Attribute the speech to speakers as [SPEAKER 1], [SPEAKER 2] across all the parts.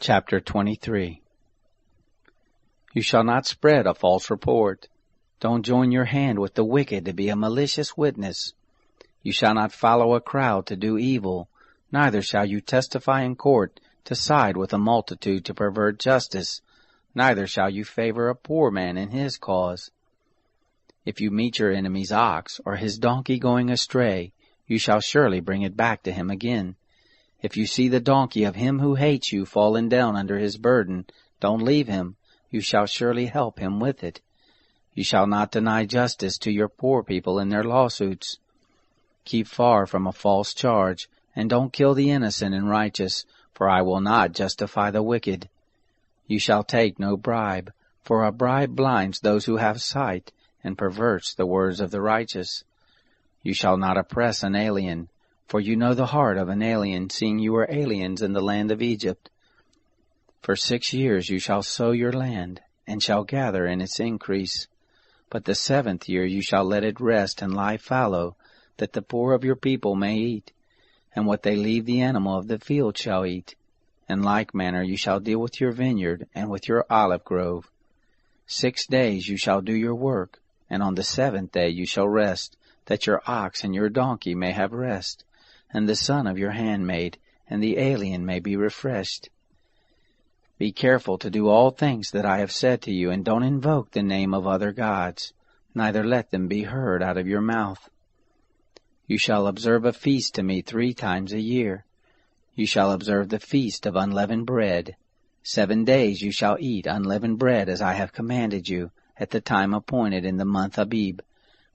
[SPEAKER 1] Chapter 23. You shall not spread a false report. Don't join your hand with the wicked to be a malicious witness. You shall not follow a crowd to do evil, neither shall you testify in court to side with a multitude to pervert justice, neither shall you favor a poor man in his cause. If you meet your enemy's ox or his donkey going astray, you shall surely bring it back to him again. If you see the donkey of him who hates you fallen down under his burden, don't leave him. You shall surely help him with it. You shall not deny justice to your poor people in their lawsuits. Keep far from a false charge, and don't kill the innocent and righteous, for I will not justify the wicked. You shall take no bribe, for a bribe blinds those who have sight, and perverts the words of the righteous. You shall not oppress an alien, for you know the heart of an alien, seeing you were aliens in the land of Egypt. For 6 years you shall sow your land, and shall gather in its increase. But the 7th year you shall let it rest and lie fallow, that the poor of your people may eat, and what they leave the animal of the field shall eat. In like manner you shall deal with your vineyard and with your olive grove. 6 days you shall do your work, and on the 7th day you shall rest, that your ox and your donkey may have rest, and the son of your handmaid, and the alien may be refreshed. Be careful to do all things that I have said to you, and don't invoke the name of other gods, neither let them be heard out of your mouth. You shall observe a feast to me 3 times a year. You shall observe the feast of unleavened bread. 7 days you shall eat unleavened bread as I have commanded you, at the time appointed in the month Abib,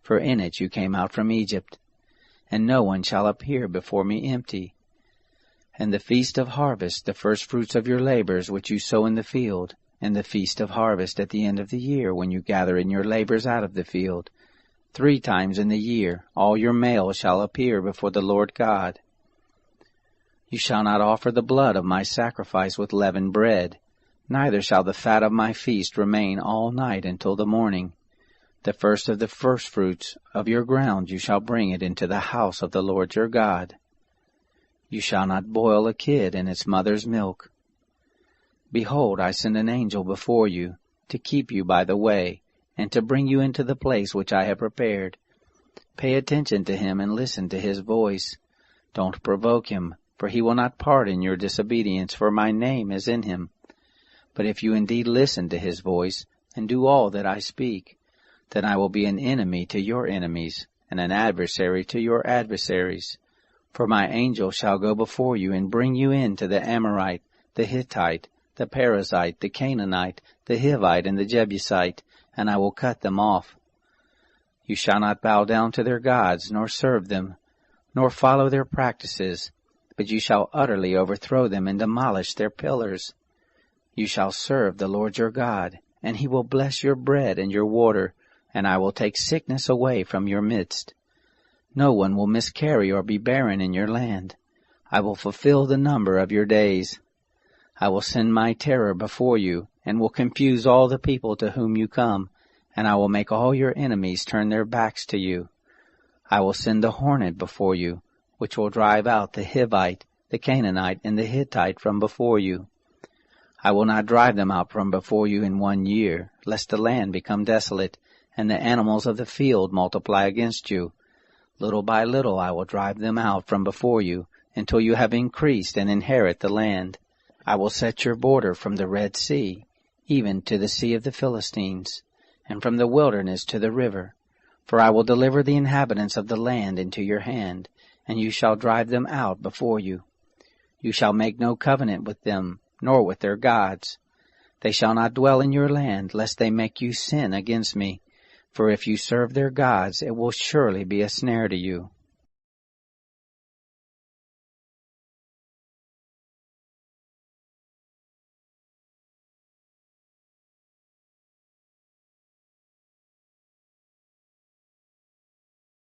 [SPEAKER 1] for in it you came out from Egypt. And no one shall appear before me empty. And the feast of harvest, the firstfruits of your labors which you sow in the field, and the feast of harvest at the end of the year, when you gather in your labors out of the field. 3 times in the year all your males shall appear before the Lord God. You shall not offer the blood of my sacrifice with leavened bread, neither shall the fat of my feast remain all night until the morning. The first of the firstfruits of your ground you shall bring it into the house of the Lord your God. You shall not boil a kid in its mother's milk. Behold, I send an angel before you, to keep you by the way, and to bring you into the place which I have prepared. Pay attention to him and listen to his voice. Don't provoke him, for he will not pardon your disobedience, for my name is in him. But if you indeed listen to his voice, and do all that I speak, then I will be an enemy to your enemies, and an adversary to your adversaries. For my angel shall go before you and bring you in to the Amorite, the Hittite, the Perizzite, the Canaanite, the Hivite, and the Jebusite, and I will cut them off. You shall not bow down to their gods, nor serve them, nor follow their practices, but you shall utterly overthrow them and demolish their pillars. You shall serve the Lord your God, and he will bless your bread and your water, and I will take sickness away from your midst. No one will miscarry or be barren in your land. I will fulfill the number of your days. I will send my terror before you, and will confuse all the people to whom you come, and I will make all your enemies turn their backs to you. I will send the hornet before you, which will drive out the Hivite, the Canaanite, and the Hittite from before you. I will not drive them out from before you in 1 year, lest the land become desolate, and the animals of the field multiply against you. Little by little I will drive them out from before you, until you have increased and inherit the land. I will set your border from the Red Sea, even to the sea of the Philistines, and from the wilderness to the river. For I will deliver the inhabitants of the land into your hand, and you shall drive them out before you. You shall make no covenant with them, nor with their gods. They shall not dwell in your land, lest they make you sin against me. For if you serve their gods, it will surely be a snare to you.